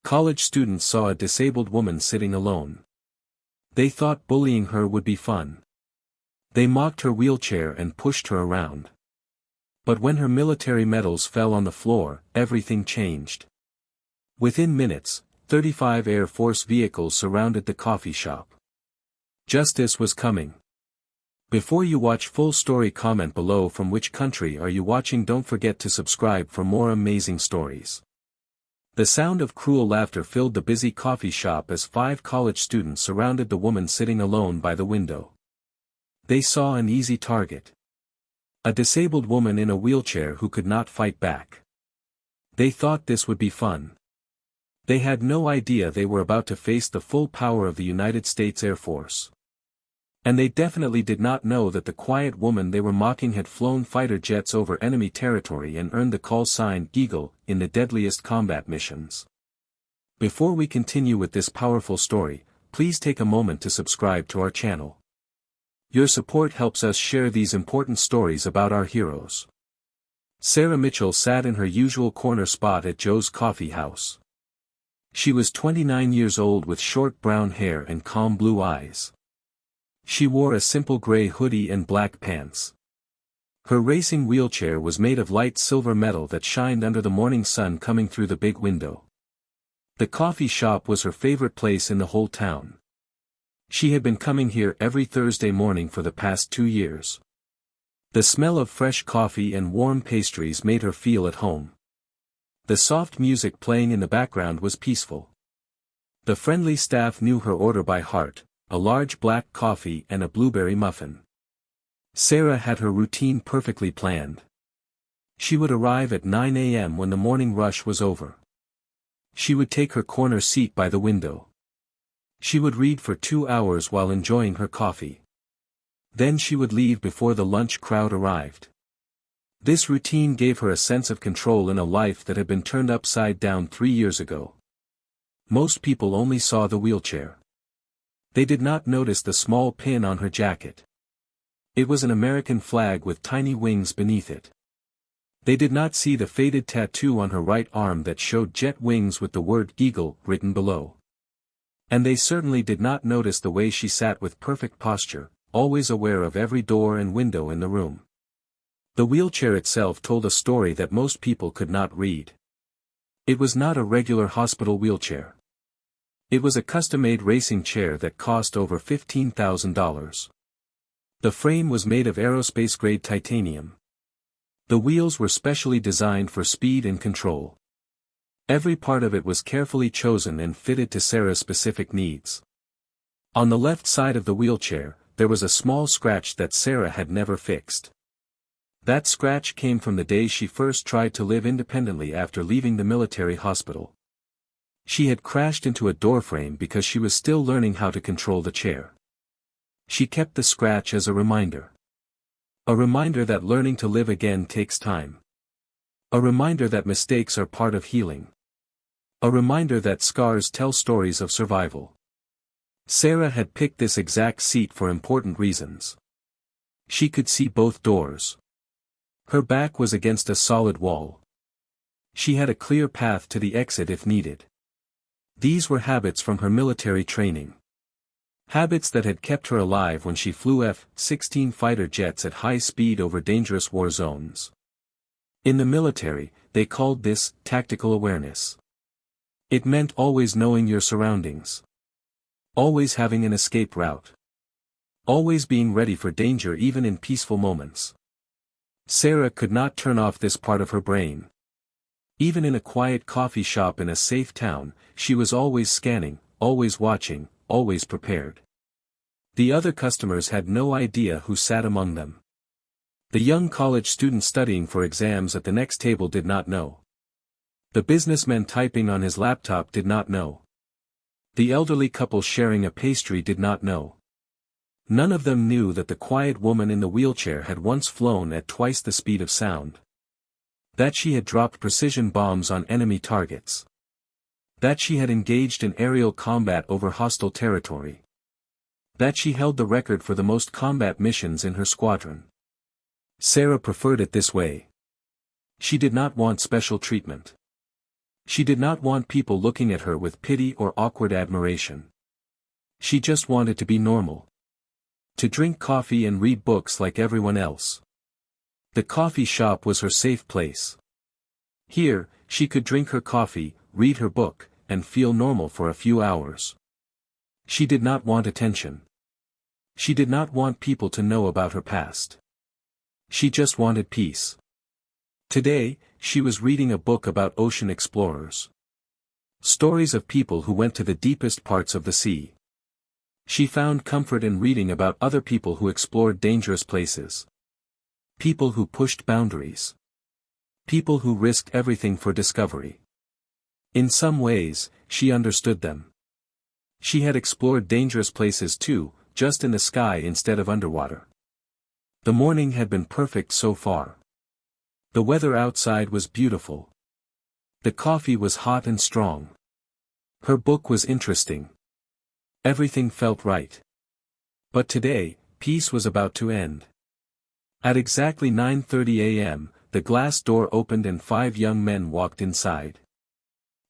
College students saw a disabled woman sitting alone. They thought bullying her would be fun. They mocked her wheelchair and pushed her around. But when her military medals fell on the floor, everything changed. Within minutes, 35 Air Force vehicles surrounded the coffee shop. Justice was coming. Before you watch full story, comment below from which country are you watching. Don't forget to subscribe for more amazing stories. The sound of cruel laughter filled the busy coffee shop as 5 college students surrounded the woman sitting alone by the window. They saw an easy target. A disabled woman in a wheelchair who could not fight back. They thought this would be fun. They had no idea they were about to face the full power of the United States Air Force. And they definitely did not know that the quiet woman they were mocking had flown fighter jets over enemy territory and earned the call sign Eagle in the deadliest combat missions. Before we continue with this powerful story, please take a moment to subscribe to our channel. Your support helps us share these important stories about our heroes. Sarah Mitchell sat in her usual corner spot at Joe's coffee house. She was 29 years old with short brown hair and calm blue eyes. She wore a simple gray hoodie and black pants. Her racing wheelchair was made of light silver metal that shined under the morning sun coming through the big window. The coffee shop was her favorite place in the whole town. She had been coming here every Thursday morning for the past 2 years. The smell of fresh coffee and warm pastries made her feel at home. The soft music playing in the background was peaceful. The friendly staff knew her order by heart: a large black coffee and a blueberry muffin. Sarah had her routine perfectly planned. She would arrive at 9 a.m. when the morning rush was over. She would take her corner seat by the window. She would read for 2 hours while enjoying her coffee. Then she would leave before the lunch crowd arrived. This routine gave her a sense of control in a life that had been turned upside down 3 years ago. Most people only saw the wheelchair. They did not notice the small pin on her jacket. It was an American flag with tiny wings beneath it. They did not see the faded tattoo on her right arm that showed jet wings with the word Eagle written below. And they certainly did not notice the way she sat with perfect posture, always aware of every door and window in the room. The wheelchair itself told a story that most people could not read. It was not a regular hospital wheelchair. It was a custom-made racing chair that cost over $15,000. The frame was made of aerospace-grade titanium. The wheels were specially designed for speed and control. Every part of it was carefully chosen and fitted to Sarah's specific needs. On the left side of the wheelchair, there was a small scratch that Sarah had never fixed. That scratch came from the day she first tried to live independently after leaving the military hospital. She had crashed into a doorframe because she was still learning how to control the chair. She kept the scratch as a reminder. A reminder that learning to live again takes time. A reminder that mistakes are part of healing. A reminder that scars tell stories of survival. Sarah had picked this exact seat for important reasons. She could see both doors. Her back was against a solid wall. She had a clear path to the exit if needed. These were habits from her military training. Habits that had kept her alive when she flew F-16 fighter jets at high speed over dangerous war zones. In the military, they called this tactical awareness. It meant always knowing your surroundings. Always having an escape route. Always being ready for danger even in peaceful moments. Sarah could not turn off this part of her brain. Even in a quiet coffee shop in a safe town, she was always scanning, always watching, always prepared. The other customers had no idea who sat among them. The young college student studying for exams at the next table did not know. The businessman typing on his laptop did not know. The elderly couple sharing a pastry did not know. None of them knew that the quiet woman in the wheelchair had once flown at twice the speed of sound. That she had dropped precision bombs on enemy targets. That she had engaged in aerial combat over hostile territory. That she held the record for the most combat missions in her squadron. Sarah preferred it this way. She did not want special treatment. She did not want people looking at her with pity or awkward admiration. She just wanted to be normal. To drink coffee and read books like everyone else. The coffee shop was her safe place. Here, she could drink her coffee, read her book, and feel normal for a few hours. She did not want attention. She did not want people to know about her past. She just wanted peace. Today, she was reading a book about ocean explorers. Stories of people who went to the deepest parts of the sea. She found comfort in reading about other people who explored dangerous places. People who pushed boundaries. People who risked everything for discovery. In some ways, she understood them. She had explored dangerous places too, just in the sky instead of underwater. The morning had been perfect so far. The weather outside was beautiful. The coffee was hot and strong. Her book was interesting. Everything felt right. But today, peace was about to end. At exactly 9:30 a.m., the glass door opened and 5 young men walked inside.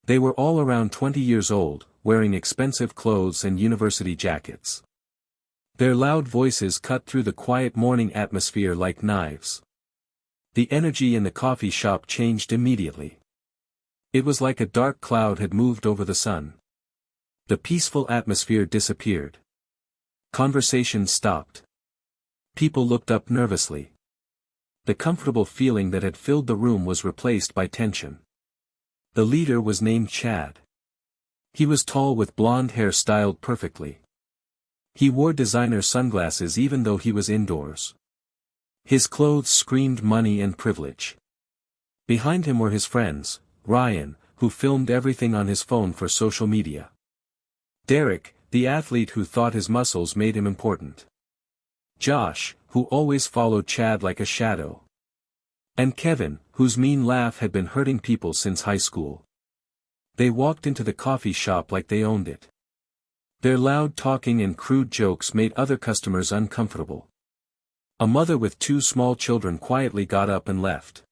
They were all around 20 years old, wearing expensive clothes and university jackets. Their loud voices cut through the quiet morning atmosphere like knives. The energy in the coffee shop changed immediately. It was like a dark cloud had moved over the sun. The peaceful atmosphere disappeared. Conversation stopped. People looked up nervously. The comfortable feeling that had filled the room was replaced by tension. The leader was named Chad. He was tall with blonde hair styled perfectly. He wore designer sunglasses even though he was indoors. His clothes screamed money and privilege. Behind him were his friends, Ryan, who filmed everything on his phone for social media. Derek, the athlete who thought his muscles made him important. Josh, who always followed Chad like a shadow. And Kevin, whose mean laugh had been hurting people since high school. They walked into the coffee shop like they owned it. Their loud talking and crude jokes made other customers uncomfortable. A mother with 2 small children quietly got up and left.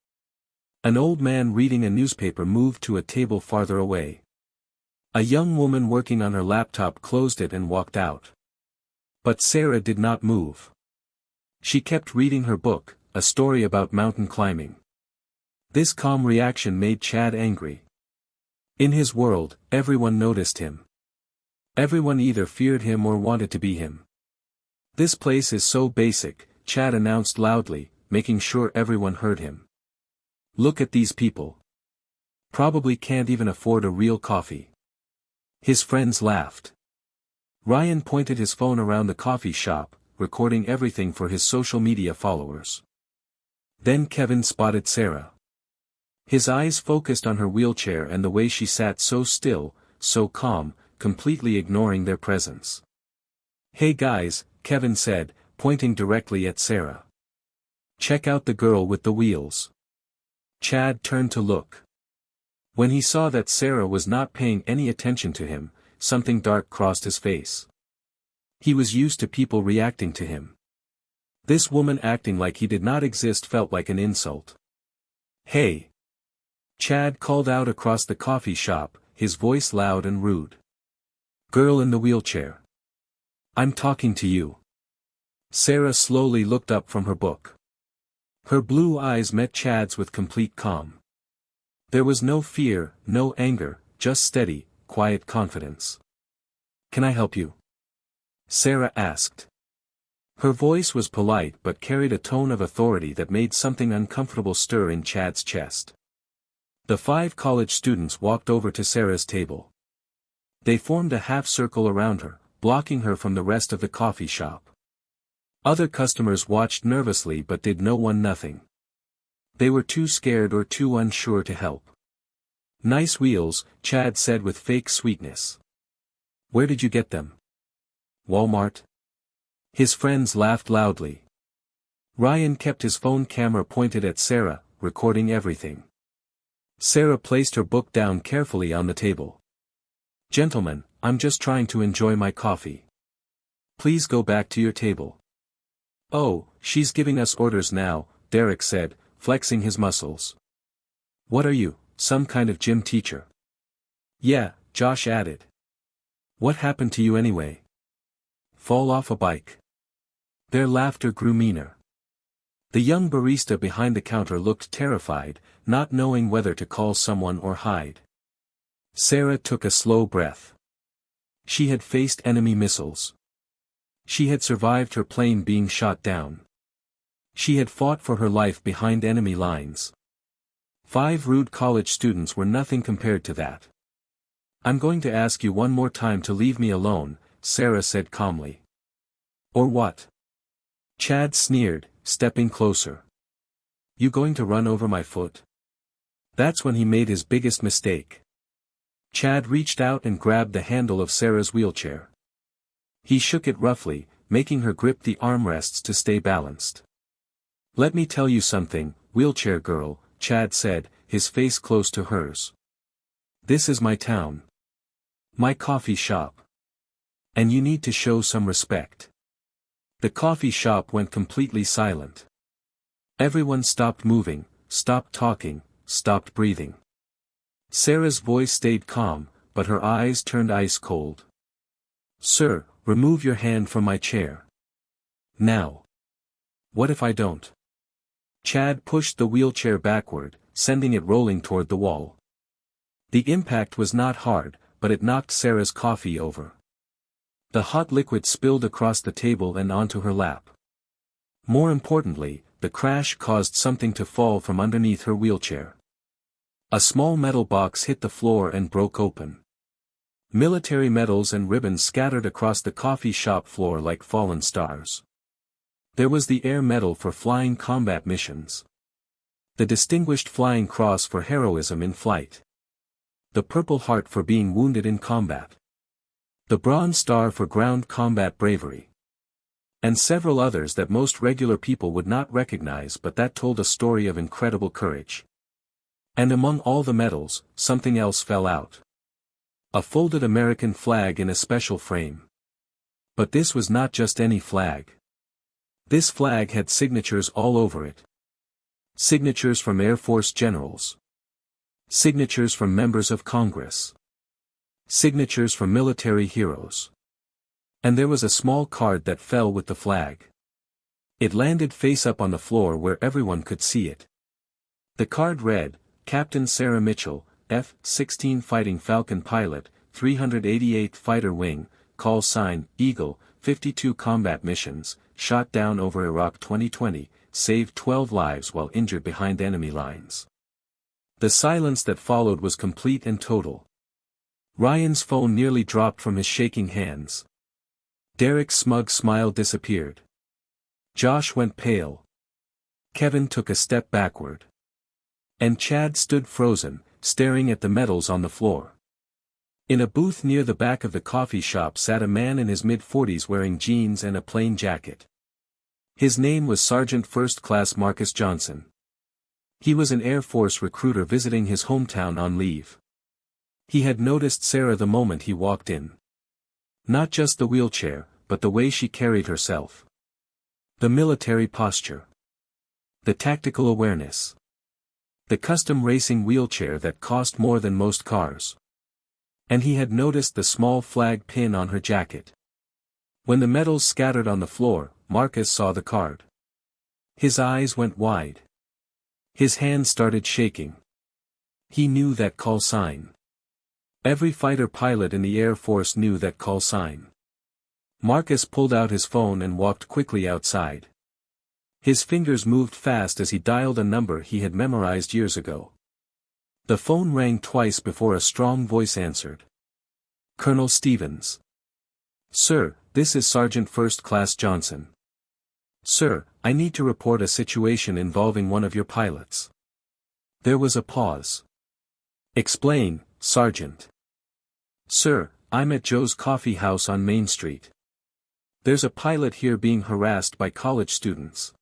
An old man reading a newspaper moved to a table farther away. A young woman working on her laptop closed it and walked out. But Sarah did not move. She kept reading her book, a story about mountain climbing. This calm reaction made Chad angry. In his world, everyone noticed him. Everyone either feared him or wanted to be him. This place is so basic, Chad announced loudly, making sure everyone heard him. Look at these people. Probably can't even afford a real coffee. His friends laughed. Ryan pointed his phone around the coffee shop, recording everything for his social media followers. Then Kevin spotted Sarah. His eyes focused on her wheelchair and the way she sat so still, so calm, completely ignoring their presence. "Hey guys," Kevin said, pointing directly at Sarah. "Check out the girl with the wheels." Chad turned to look. When he saw that Sarah was not paying any attention to him, something dark crossed his face. He was used to people reacting to him. This woman acting like he did not exist felt like an insult. "Hey!" Chad called out across the coffee shop, his voice loud and rude. "Girl in the wheelchair. I'm talking to you." Sarah slowly looked up from her book. Her blue eyes met Chad's with complete calm. There was no fear, no anger, just steady, quiet confidence. "Can I help you?" Sarah asked. Her voice was polite but carried a tone of authority that made something uncomfortable stir in Chad's chest. The 5 college students walked over to Sarah's table. They formed a half-circle around her, blocking her from the rest of the coffee shop. Other customers watched nervously but did nothing. They were too scared or too unsure to help. "Nice wheels," Chad said with fake sweetness. "Where did you get them?" "Walmart." His friends laughed loudly. Ryan kept his phone camera pointed at Sarah, recording everything. Sarah placed her book down carefully on the table. "Gentlemen, I'm just trying to enjoy my coffee. Please go back to your table." "Oh, she's giving us orders now," Derek said, flexing his muscles. "What are you, some kind of gym teacher?" Yeah, Josh added. What happened to you anyway? Fall off a bike? Their laughter grew meaner. The young barista behind the counter looked terrified, not knowing whether to call someone or hide. Sarah took a slow breath. She had faced enemy missiles. She had survived her plane being shot down. She had fought for her life behind enemy lines. 5 rude college students were nothing compared to that. I'm going to ask you one more time to leave me alone, Sarah said calmly. Or what? Chad sneered, stepping closer. You going to run over my foot? That's when he made his biggest mistake. Chad reached out and grabbed the handle of Sarah's wheelchair. He shook it roughly, making her grip the armrests to stay balanced. Let me tell you something, wheelchair girl, Chad said, his face close to hers. This is my town. My coffee shop. And you need to show some respect. The coffee shop went completely silent. Everyone stopped moving, stopped talking, stopped breathing. Sarah's voice stayed calm, but her eyes turned ice cold. Sir, remove your hand from my chair. Now. What if I don't? Chad pushed the wheelchair backward, sending it rolling toward the wall. The impact was not hard, but it knocked Sarah's coffee over. The hot liquid spilled across the table and onto her lap. More importantly, the crash caused something to fall from underneath her wheelchair. A small metal box hit the floor and broke open. Military medals and ribbons scattered across the coffee shop floor like fallen stars. There was the Air Medal for flying combat missions. The Distinguished Flying Cross for heroism in flight. The Purple Heart for being wounded in combat. The Bronze Star for ground combat bravery. And several others that most regular people would not recognize, but that told a story of incredible courage. And among all the medals, something else fell out. A folded American flag in a special frame. But this was not just any flag. This flag had signatures all over it. Signatures from Air Force generals. Signatures from members of Congress. Signatures from military heroes. And there was a small card that fell with the flag. It landed face up on the floor where everyone could see it. The card read, Captain Sarah Mitchell, F-16 Fighting Falcon Pilot, 388 Fighter Wing, call sign, Eagle, 52 combat missions, shot down over Iraq 2020, saved 12 lives while injured behind enemy lines. The silence that followed was complete and total. Ryan's phone nearly dropped from his shaking hands. Derek's smug smile disappeared. Josh went pale. Kevin took a step backward. And Chad stood frozen, staring at the medals on the floor. In a booth near the back of the coffee shop sat a man in his mid-40s wearing jeans and a plain jacket. His name was Sergeant First Class Marcus Johnson. He was an Air Force recruiter visiting his hometown on leave. He had noticed Sarah the moment he walked in. Not just the wheelchair, but the way she carried herself. The military posture. The tactical awareness. The custom racing wheelchair that cost more than most cars. And he had noticed the small flag pin on her jacket. When the medals scattered on the floor, Marcus saw the card. His eyes went wide. His hands started shaking. He knew that call sign. Every fighter pilot in the Air Force knew that call sign. Marcus pulled out his phone and walked quickly outside. His fingers moved fast as he dialed a number he had memorized years ago. The phone rang twice before a strong voice answered. Colonel Stevens. Sir, this is Sergeant First Class Johnson. Sir, I need to report a situation involving one of your pilots. There was a pause. Explain, Sergeant. Sir, I'm at Joe's Coffee House on Main Street. There's a pilot here being harassed by college students.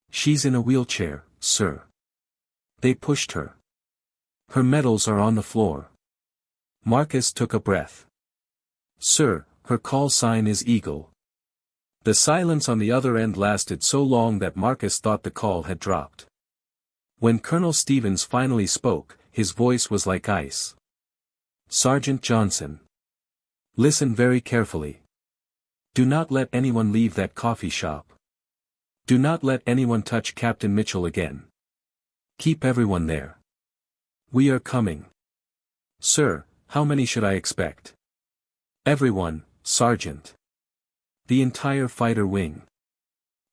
She's in a wheelchair, sir. They pushed her. Her medals are on the floor. Marcus took a breath. Sir, her call sign is Eagle. The silence on the other end lasted so long that Marcus thought the call had dropped. When Colonel Stevens finally spoke, his voice was like ice. Sergeant Johnson. Listen very carefully. Do not let anyone leave that coffee shop. Do not let anyone touch Captain Mitchell again. Keep everyone there. We are coming. Sir, how many should I expect? Everyone, Sergeant. The entire fighter wing.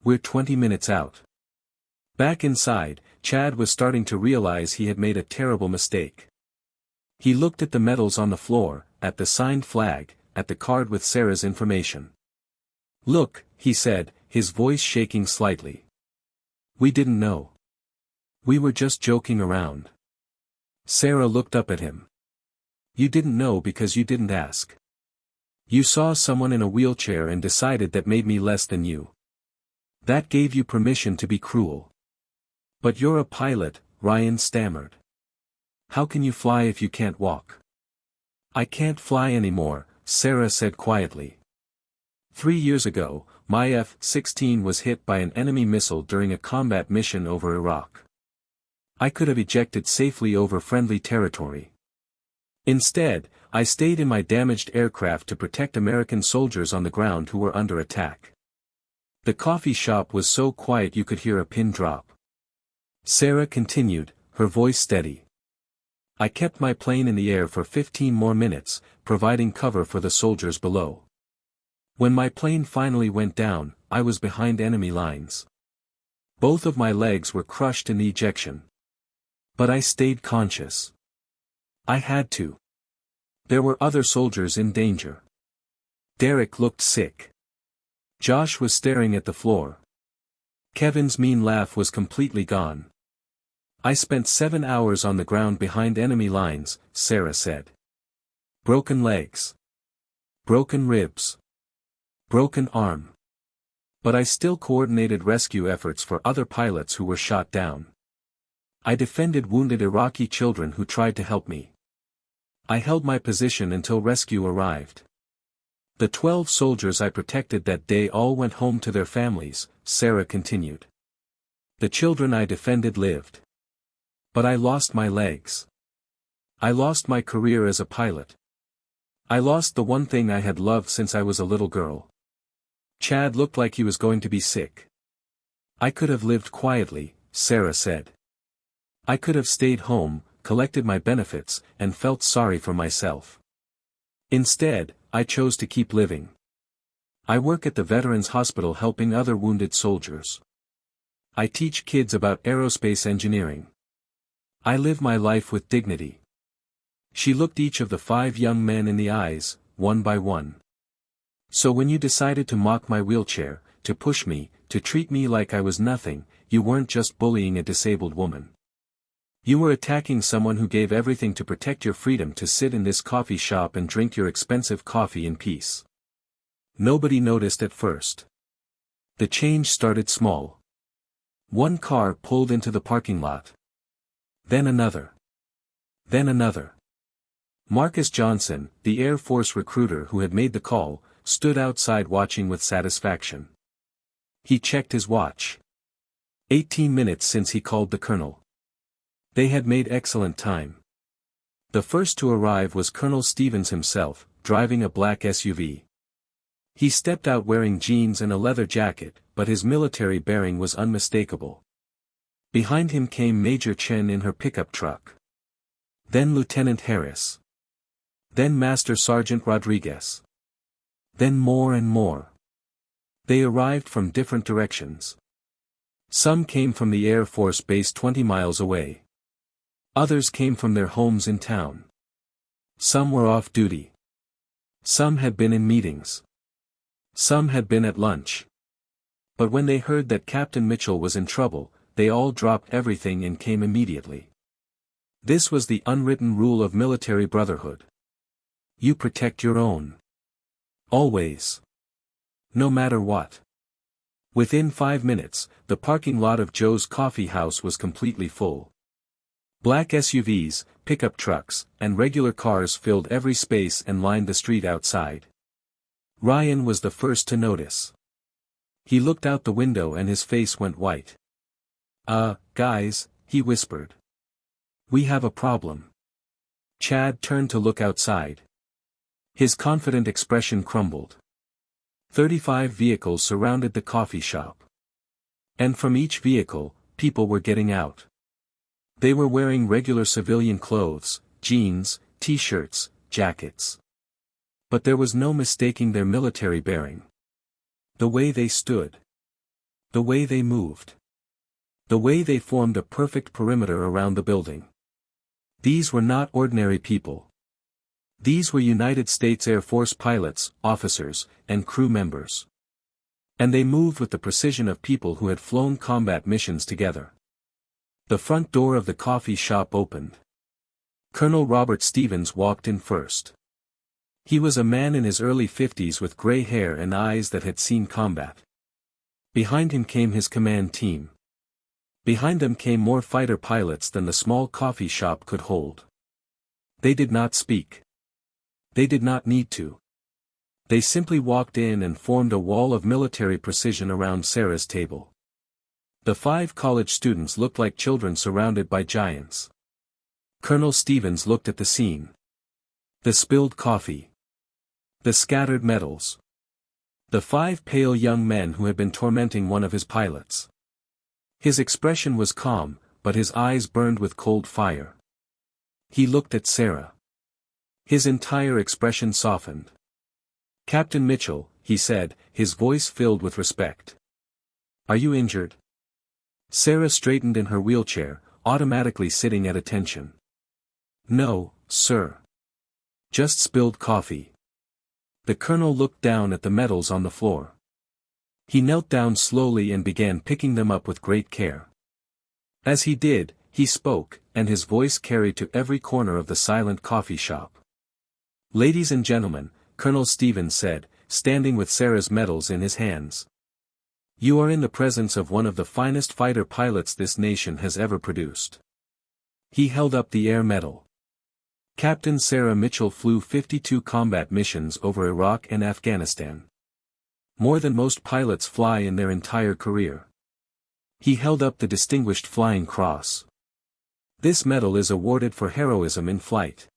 We're 20 minutes out. Back inside, Chad was starting to realize he had made a terrible mistake. He looked at the medals on the floor, at the signed flag, at the card with Sarah's information. Look, he said, his voice shaking slightly. We didn't know. We were just joking around. Sarah looked up at him. You didn't know because you didn't ask. You saw someone in a wheelchair and decided that made me less than you. That gave you permission to be cruel. But you're a pilot, Ryan stammered. How can you fly if you can't walk? I can't fly anymore, Sarah said quietly. 3 years ago, my F-16 was hit by an enemy missile during a combat mission over Iraq. I could have ejected safely over friendly territory. Instead, I stayed in my damaged aircraft to protect American soldiers on the ground who were under attack. The coffee shop was so quiet you could hear a pin drop. Sarah continued, her voice steady. I kept my plane in the air for 15 more minutes, providing cover for the soldiers below. When my plane finally went down, I was behind enemy lines. Both of my legs were crushed in the ejection. But I stayed conscious. I had to. There were other soldiers in danger. Derek looked sick. Josh was staring at the floor. Kevin's mean laugh was completely gone. I spent 7 hours on the ground behind enemy lines, Sarah said. Broken legs. Broken ribs. Broken arm. But I still coordinated rescue efforts for other pilots who were shot down. I defended wounded Iraqi children who tried to help me. I held my position until rescue arrived. The 12 soldiers I protected that day all went home to their families, Sarah continued. The children I defended lived. But I lost my legs. I lost my career as a pilot. I lost the one thing I had loved since I was a little girl. Chad looked like he was going to be sick. I could have lived quietly, Sarah said. I could have stayed home, collected my benefits, and felt sorry for myself. Instead, I chose to keep living. I work at the Veterans Hospital helping other wounded soldiers. I teach kids about aerospace engineering. I live my life with dignity. She looked each of the 5 young men in the eyes, one by one. So when you decided to mock my wheelchair, to push me, to treat me like I was nothing, you weren't just bullying a disabled woman. You were attacking someone who gave everything to protect your freedom to sit in this coffee shop and drink your expensive coffee in peace. Nobody noticed at first. The change started small. One car pulled into the parking lot. Then another. Then another. Marcus Johnson, the Air Force recruiter who had made the call, stood outside watching with satisfaction. He checked his watch. 18 minutes since he called the colonel. They had made excellent time. The first to arrive was Colonel Stevens himself, driving a black SUV. He stepped out wearing jeans and a leather jacket, but his military bearing was unmistakable. Behind him came Major Chen in her pickup truck. Then Lieutenant Harris. Then Master Sergeant Rodriguez. Then more and more. They arrived from different directions. Some came from the Air Force Base 20 miles away. Others came from their homes in town. Some were off duty. Some had been in meetings. Some had been at lunch. But when they heard that Captain Mitchell was in trouble, they all dropped everything and came immediately. This was the unwritten rule of military brotherhood. You protect your own. Always. No matter what. Within 5 minutes, the parking lot of Joe's Coffee House was completely full. Black SUVs, pickup trucks, and regular cars filled every space and lined the street outside. Ryan was the first to notice. He looked out the window and his face went white. Guys, he whispered. We have a problem. Chad turned to look outside. His confident expression crumbled. 35 vehicles surrounded the coffee shop. And from each vehicle, people were getting out. They were wearing regular civilian clothes, jeans, t-shirts, jackets. But there was no mistaking their military bearing. The way they stood. The way they moved. The way they formed a perfect perimeter around the building. These were not ordinary people. These were United States Air Force pilots, officers, and crew members. And they moved with the precision of people who had flown combat missions together. The front door of the coffee shop opened. Colonel Robert Stevens walked in first. He was a man in his early 50s with gray hair and eyes that had seen combat. Behind him came his command team. Behind them came more fighter pilots than the small coffee shop could hold. They did not speak. They did not need to. They simply walked in and formed a wall of military precision around Sarah's table. The 5 college students looked like children surrounded by giants. Colonel Stevens looked at the scene. The spilled coffee. The scattered medals. The 5 pale young men who had been tormenting one of his pilots. His expression was calm, but his eyes burned with cold fire. He looked at Sarah. His entire expression softened. "Captain Mitchell," he said, his voice filled with respect. "Are you injured?" Sarah straightened in her wheelchair, automatically sitting at attention. "No, sir. Just spilled coffee." The colonel looked down at the medals on the floor. He knelt down slowly and began picking them up with great care. As he did, he spoke, and his voice carried to every corner of the silent coffee shop. "Ladies and gentlemen," Colonel Stevens said, standing with Sarah's medals in his hands. "You are in the presence of one of the finest fighter pilots this nation has ever produced." He held up the Air Medal. Captain Sarah Mitchell flew 52 combat missions over Iraq and Afghanistan. More than most pilots fly in their entire career. He held up the Distinguished Flying Cross. This medal is awarded for heroism in flight.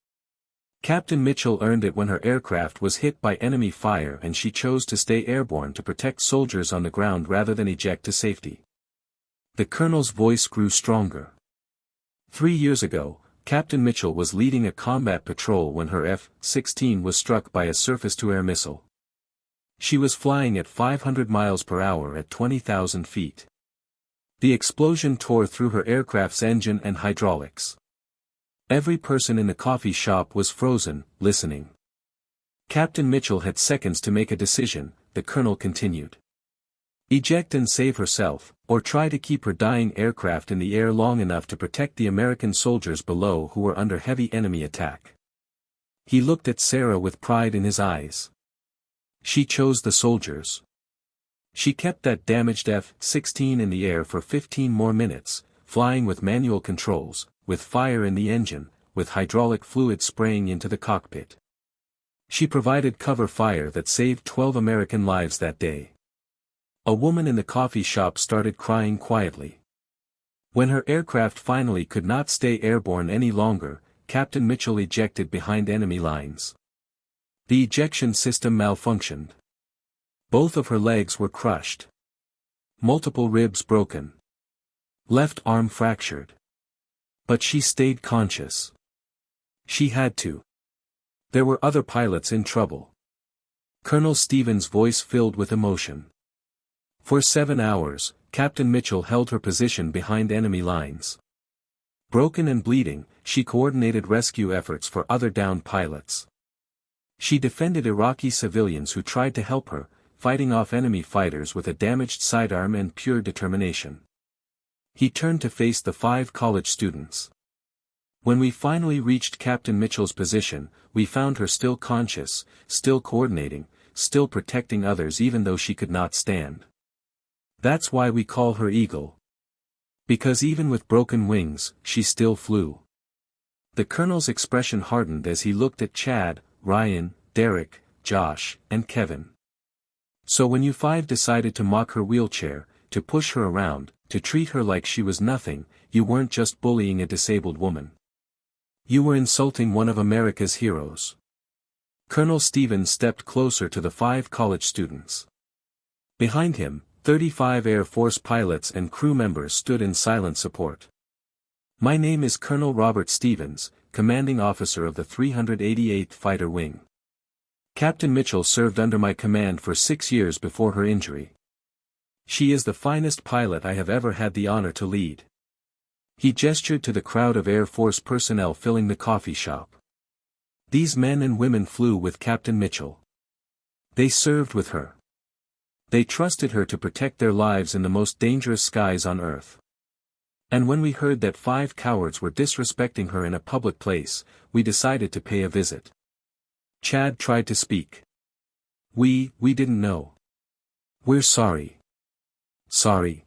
Captain Mitchell earned it when her aircraft was hit by enemy fire and she chose to stay airborne to protect soldiers on the ground rather than eject to safety. The colonel's voice grew stronger. 3 years ago, Captain Mitchell was leading a combat patrol when her F-16 was struck by a surface-to-air missile. She was flying at 500 miles per hour at 20,000 feet. The explosion tore through her aircraft's engine and hydraulics. Every person in the coffee shop was frozen, listening. Captain Mitchell had seconds to make a decision, the colonel continued. Eject and save herself, or try to keep her dying aircraft in the air long enough to protect the American soldiers below who were under heavy enemy attack. He looked at Sarah with pride in his eyes. She chose the soldiers. She kept that damaged F-16 in the air for 15 more minutes, flying with manual controls, with fire in the engine, with hydraulic fluid spraying into the cockpit. She provided cover fire that saved 12 American lives that day. A woman in the coffee shop started crying quietly. When her aircraft finally could not stay airborne any longer, Captain Mitchell ejected behind enemy lines. The ejection system malfunctioned. Both of her legs were crushed. Multiple ribs broken. Left arm fractured. But she stayed conscious. She had to. There were other pilots in trouble. Colonel Stevens' voice filled with emotion. For 7 hours, Captain Mitchell held her position behind enemy lines. Broken and bleeding, she coordinated rescue efforts for other downed pilots. She defended Iraqi civilians who tried to help her, fighting off enemy fighters with a damaged sidearm and pure determination. He turned to face the 5 college students. When we finally reached Captain Mitchell's position, we found her still conscious, still coordinating, still protecting others even though she could not stand. That's why we call her Eagle. Because even with broken wings, she still flew. The colonel's expression hardened as he looked at Chad, Ryan, Derek, Josh, and Kevin. So when you 5 decided to mock her wheelchair, to push her around, to treat her like she was nothing, you weren't just bullying a disabled woman. You were insulting one of America's heroes. Colonel Stevens stepped closer to the 5 college students. Behind him, 35 Air Force pilots and crew members stood in silent support. My name is Colonel Robert Stevens, commanding officer of the 388th Fighter Wing. Captain Mitchell served under my command for 6 years before her injury. She is the finest pilot I have ever had the honor to lead. He gestured to the crowd of Air Force personnel filling the coffee shop. These men and women flew with Captain Mitchell. They served with her. They trusted her to protect their lives in the most dangerous skies on Earth. And when we heard that 5 cowards were disrespecting her in a public place, we decided to pay a visit. Chad tried to speak. We didn't know. We're sorry. Sorry.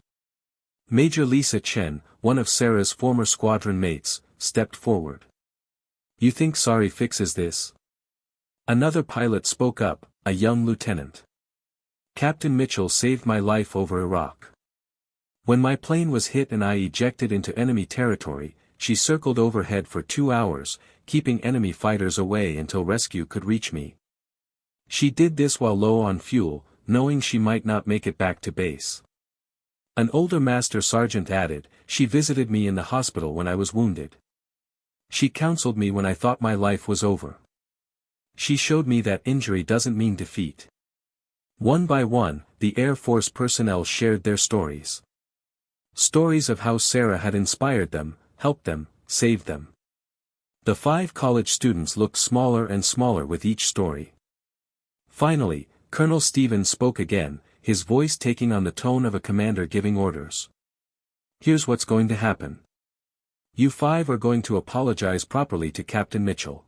Major Lisa Chen, one of Sarah's former squadron mates, stepped forward. You think sorry fixes this? Another pilot spoke up, a young lieutenant. Captain Mitchell saved my life over Iraq. When my plane was hit and I ejected into enemy territory, she circled overhead for 2 hours, keeping enemy fighters away until rescue could reach me. She did this while low on fuel, knowing she might not make it back to base. An older master sergeant added, she visited me in the hospital when I was wounded. She counseled me when I thought my life was over. She showed me that injury doesn't mean defeat. One by one, the Air Force personnel shared their stories. Stories of how Sarah had inspired them, helped them, saved them. The 5 college students looked smaller and smaller with each story. Finally, Colonel Stevens spoke again, his voice taking on the tone of a commander giving orders. Here's what's going to happen. You 5 are going to apologize properly to Captain Mitchell.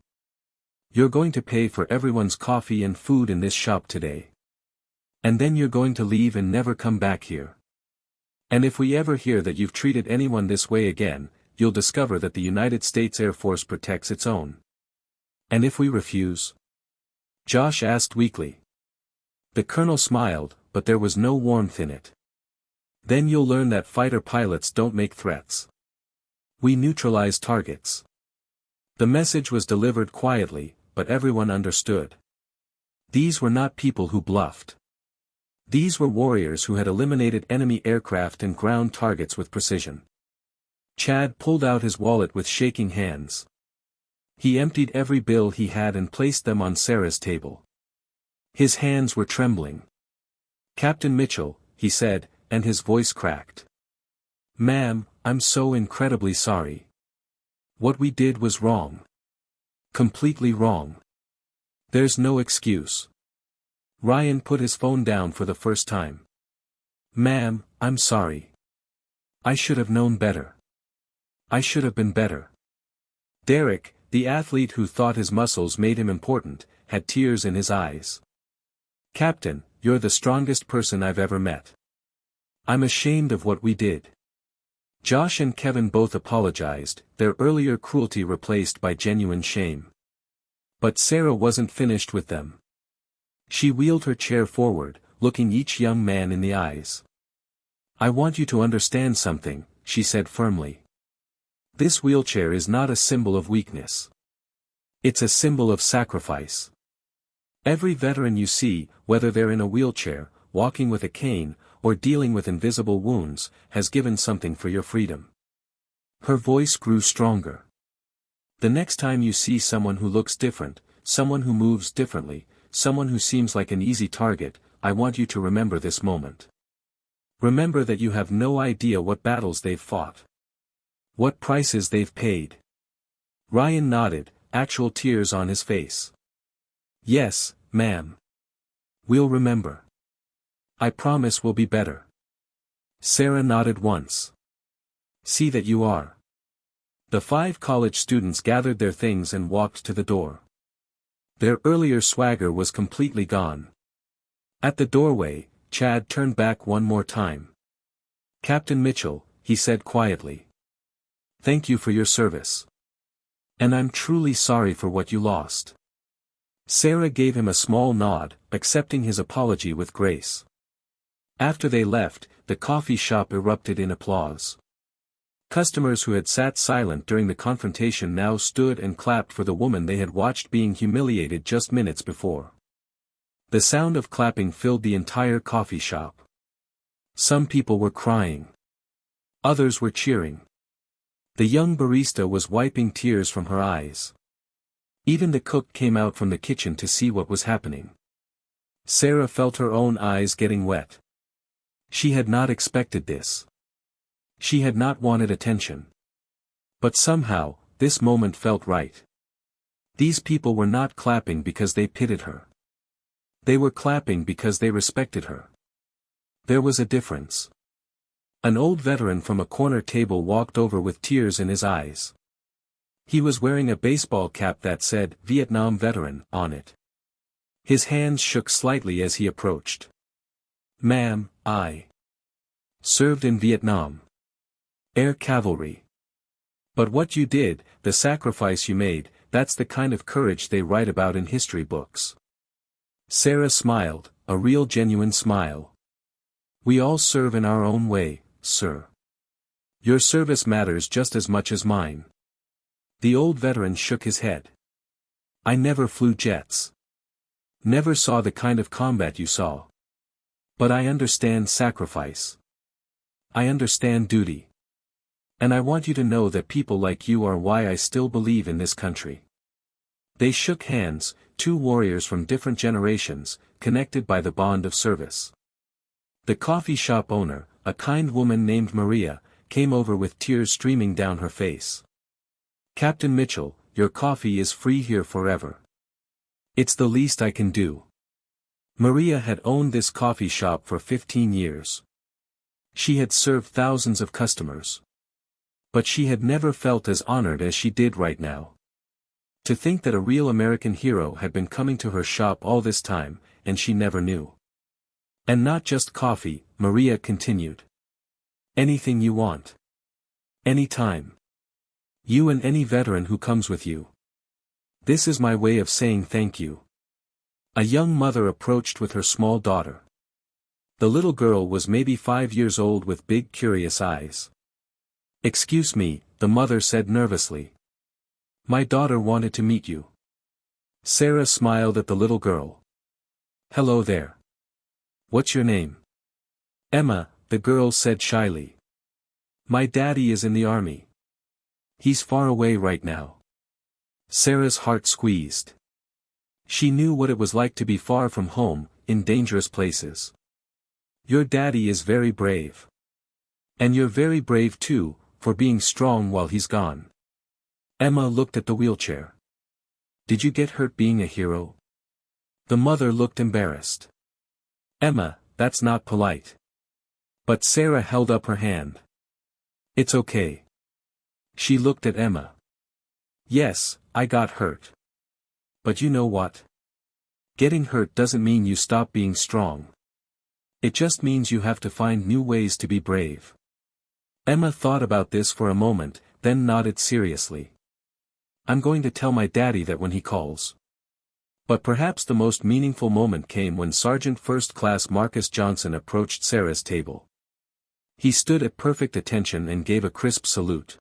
You're going to pay for everyone's coffee and food in this shop today. And then you're going to leave and never come back here. And if we ever hear that you've treated anyone this way again, you'll discover that the United States Air Force protects its own. And if we refuse? Josh asked weakly. The colonel smiled, but there was no warmth in it. Then you'll learn that fighter pilots don't make threats. We neutralize targets. The message was delivered quietly, but everyone understood. These were not people who bluffed. These were warriors who had eliminated enemy aircraft and ground targets with precision. Chad pulled out his wallet with shaking hands. He emptied every bill he had and placed them on Sarah's table. His hands were trembling. Captain Mitchell, he said, and his voice cracked. Ma'am, I'm so incredibly sorry. What we did was wrong. Completely wrong. There's no excuse. Ryan put his phone down for the first time. Ma'am, I'm sorry. I should have known better. I should have been better. Derek, the athlete who thought his muscles made him important, had tears in his eyes. Captain, you're the strongest person I've ever met. I'm ashamed of what we did. Josh and Kevin both apologized, their earlier cruelty replaced by genuine shame. But Sarah wasn't finished with them. She wheeled her chair forward, looking each young man in the eyes. I want you to understand something, she said firmly. This wheelchair is not a symbol of weakness. It's a symbol of sacrifice. Every veteran you see, whether they're in a wheelchair, walking with a cane, or dealing with invisible wounds, has given something for your freedom. Her voice grew stronger. The next time you see someone who looks different, someone who moves differently, someone who seems like an easy target, I want you to remember this moment. Remember that you have no idea what battles they've fought. What prices they've paid. Ryan nodded, actual tears on his face. Yes, ma'am. We'll remember. I promise we'll be better. Sarah nodded once. See that you are. The 5 college students gathered their things and walked to the door. Their earlier swagger was completely gone. At the doorway, Chad turned back one more time. Captain Mitchell, he said quietly. Thank you for your service. And I'm truly sorry for what you lost. Sarah gave him a small nod, accepting his apology with grace. After they left, the coffee shop erupted in applause. Customers who had sat silent during the confrontation now stood and clapped for the woman they had watched being humiliated just minutes before. The sound of clapping filled the entire coffee shop. Some people were crying. Others were cheering. The young barista was wiping tears from her eyes. Even the cook came out from the kitchen to see what was happening. Sarah felt her own eyes getting wet. She had not expected this. She had not wanted attention. But somehow, this moment felt right. These people were not clapping because they pitied her. They were clapping because they respected her. There was a difference. An old veteran from a corner table walked over with tears in his eyes. He was wearing a baseball cap that said, "Vietnam Veteran," on it. His hands shook slightly as he approached. "Ma'am, I served in Vietnam. Air Cavalry. But what you did, the sacrifice you made, that's the kind of courage they write about in history books." Sarah smiled, a real genuine smile. "We all serve in our own way, sir. Your service matters just as much as mine." The old veteran shook his head. "I never flew jets. Never saw the kind of combat you saw. But I understand sacrifice. I understand duty. And I want you to know that people like you are why I still believe in this country." They shook hands, two warriors from different generations, connected by the bond of service. The coffee shop owner, a kind woman named Maria, came over with tears streaming down her face. "Captain Mitchell, your coffee is free here forever. It's the least I can do." Maria had owned this coffee shop for 15 years. She had served thousands of customers. But she had never felt as honored as she did right now. To think that a real American hero had been coming to her shop all this time, and she never knew. "And not just coffee," Maria continued. "Anything you want. Anytime. You and any veteran who comes with you. This is my way of saying thank you." A young mother approached with her small daughter. The little girl was maybe 5 years old with big curious eyes. "Excuse me," the mother said nervously. "My daughter wanted to meet you." Sarah smiled at the little girl. "Hello there. What's your name?" "Emma," the girl said shyly. "My daddy is in the army. He's far away right now." Sarah's heart squeezed. She knew what it was like to be far from home, in dangerous places. "Your daddy is very brave. And you're very brave too, for being strong while he's gone." Emma looked at the wheelchair. "Did you get hurt being a hero?" The mother looked embarrassed. "Emma, that's not polite." But Sarah held up her hand. "It's okay." She looked at Emma. "Yes, I got hurt. But you know what? Getting hurt doesn't mean you stop being strong. It just means you have to find new ways to be brave." Emma thought about this for a moment, then nodded seriously. "I'm going to tell my daddy that when he calls." But perhaps the most meaningful moment came when Sergeant First Class Marcus Johnson approached Sarah's table. He stood at perfect attention and gave a crisp salute.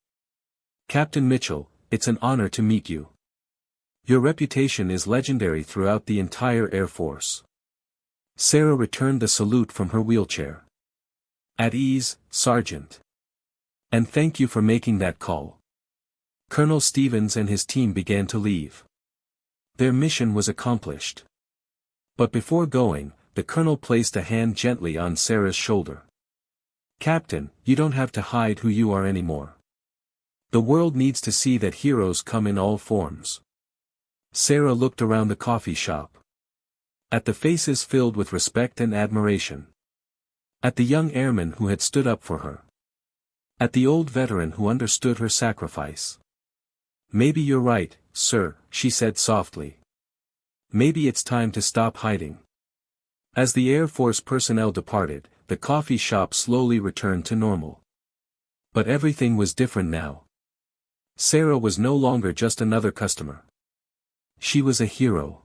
"Captain Mitchell, it's an honor to meet you. Your reputation is legendary throughout the entire Air Force." Sarah returned the salute from her wheelchair. "At ease, Sergeant. And thank you for making that call." Colonel Stevens and his team began to leave. Their mission was accomplished. But before going, the colonel placed a hand gently on Sarah's shoulder. "Captain, you don't have to hide who you are anymore. The world needs to see that heroes come in all forms." Sarah looked around the coffee shop. At the faces filled with respect and admiration. At the young airman who had stood up for her. At the old veteran who understood her sacrifice. "Maybe you're right, sir," she said softly. "Maybe it's time to stop hiding." As the Air Force personnel departed, the coffee shop slowly returned to normal. But everything was different now. Sarah was no longer just another customer. She was a hero.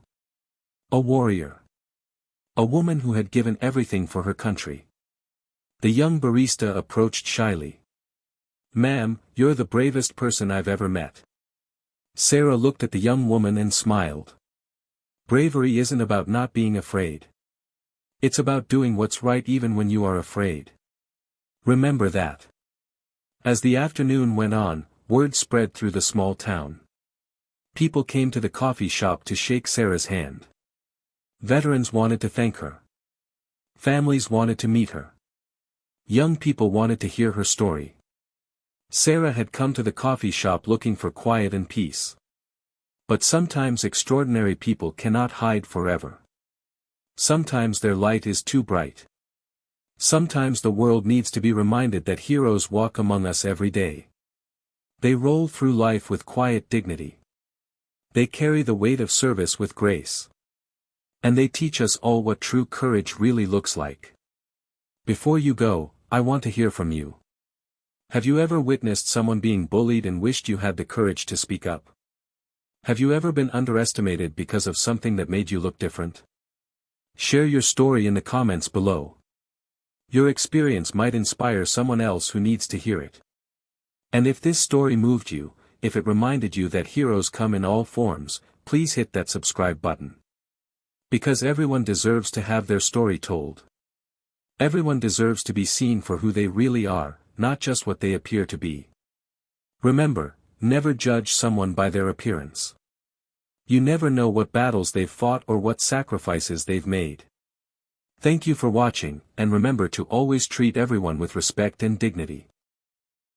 A warrior. A woman who had given everything for her country. The young barista approached shyly. Ma'am, you're the bravest person I've ever met. Sarah looked at the young woman and smiled. Bravery isn't about not being afraid. It's about doing what's right even when you are afraid. Remember that. As the afternoon went on, word spread through the small town. People came to the coffee shop to shake Sarah's hand. Veterans wanted to thank her. Families wanted to meet her. Young people wanted to hear her story. Sarah had come to the coffee shop looking for quiet and peace. But sometimes extraordinary people cannot hide forever. Sometimes their light is too bright. Sometimes the world needs to be reminded that heroes walk among us every day. They roll through life with quiet dignity. They carry the weight of service with grace. And they teach us all what true courage really looks like. Before you go, I want to hear from you. Have you ever witnessed someone being bullied and wished you had the courage to speak up? Have you ever been underestimated because of something that made you look different? Share your story in the comments below. Your experience might inspire someone else who needs to hear it. And if this story moved you, if it reminded you that heroes come in all forms, please hit that subscribe button. Because everyone deserves to have their story told. Everyone deserves to be seen for who they really are, not just what they appear to be. Remember, never judge someone by their appearance. You never know what battles they've fought or what sacrifices they've made. Thank you for watching, and remember to always treat everyone with respect and dignity.